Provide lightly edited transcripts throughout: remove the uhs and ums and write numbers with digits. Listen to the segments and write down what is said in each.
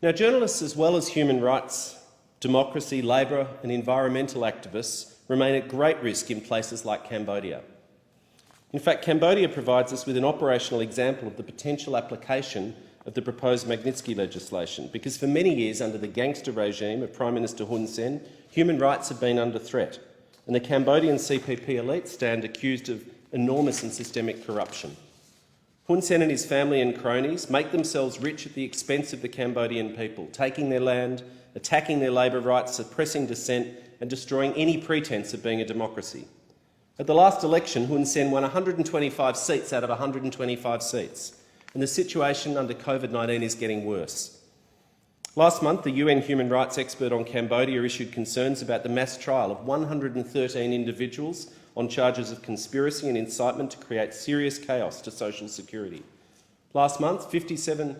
Now, journalists, as well as human rights, democracy, labour and environmental activists, remain at great risk in places like Cambodia. In fact, Cambodia provides us with an operational example of the potential application of the proposed Magnitsky legislation, because for many years under the gangster regime of Prime Minister Hun Sen, human rights have been under threat, and the Cambodian CPP elite stand accused of enormous and systemic corruption. Hun Sen and his family and cronies make themselves rich at the expense of the Cambodian people, taking their land, attacking their labour rights, suppressing dissent and destroying any pretence of being a democracy. At the last election, Hun Sen won 125 seats out of 125 seats, and the situation under COVID-19 is getting worse. Last month, the UN human rights expert on Cambodia issued concerns about the mass trial of 113 individuals on charges of conspiracy and incitement to create serious chaos to social security. Last month, 57...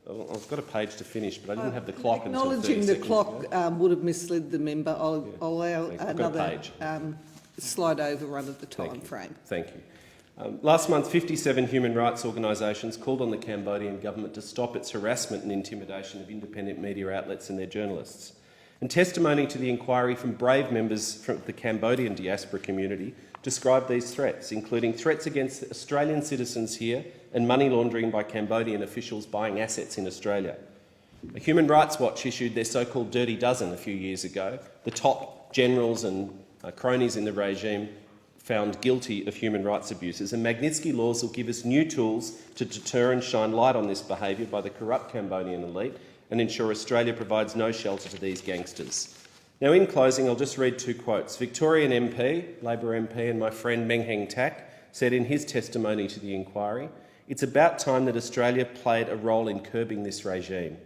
I've got a page to finish, but I didn't have the clock until 30 seconds. Acknowledging the clock would have misled the member. I'll allow another slide overrun of the time frame. Thank you. Last month, 57 human rights organisations called on the Cambodian government to stop its harassment and intimidation of independent media outlets and their journalists. And testimony to the inquiry from brave members from the Cambodian diaspora community described these threats, including threats against Australian citizens here and money laundering by Cambodian officials buying assets in Australia. Human Rights Watch issued their so-called Dirty Dozen a few years ago. The top generals and cronies in the regime found guilty of human rights abuses, and Magnitsky laws will give us new tools to deter and shine light on this behaviour by the corrupt Cambodian elite and ensure Australia provides no shelter to these gangsters. Now, in closing, I'll just read two quotes. Victorian MP, Labor MP, and my friend Meng Heng Tak said in his testimony to the inquiry, "It's about time that Australia played a role in curbing this regime.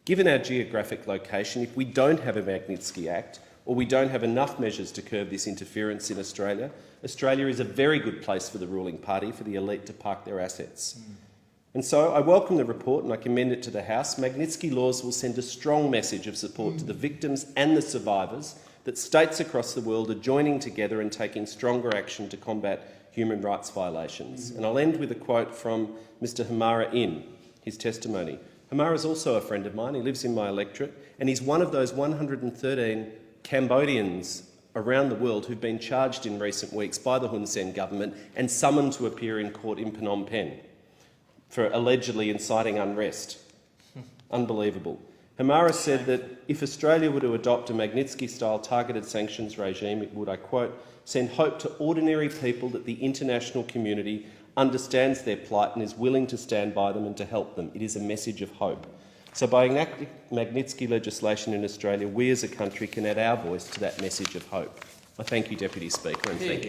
Given our geographic location, if we don't have a Magnitsky Act, or we don't have enough measures to curb this interference in Australia, Australia is a very good place for the ruling party, for the elite to park their assets." And so I welcome the report and I commend it to the House. Magnitsky laws will send a strong message of support to the victims and the survivors that states across the world are joining together and taking stronger action to combat human rights violations. And I'll end with a quote from Mr Hamara in his testimony. Hamara is also a friend of mine. He lives in my electorate and he's one of those 113 Cambodians around the world who've been charged in recent weeks by the Hun Sen government and summoned to appear in court in Phnom Penh for allegedly inciting unrest. Unbelievable. Hamara said that if Australia were to adopt a Magnitsky-style targeted sanctions regime, it would, I quote, "send hope to ordinary people that the international community understands their plight and is willing to stand by them and to help them. It is a message of hope." So by enacting Magnitsky legislation in Australia, we as a country can add our voice to that message of hope. I thank you, Deputy Speaker, and thank you.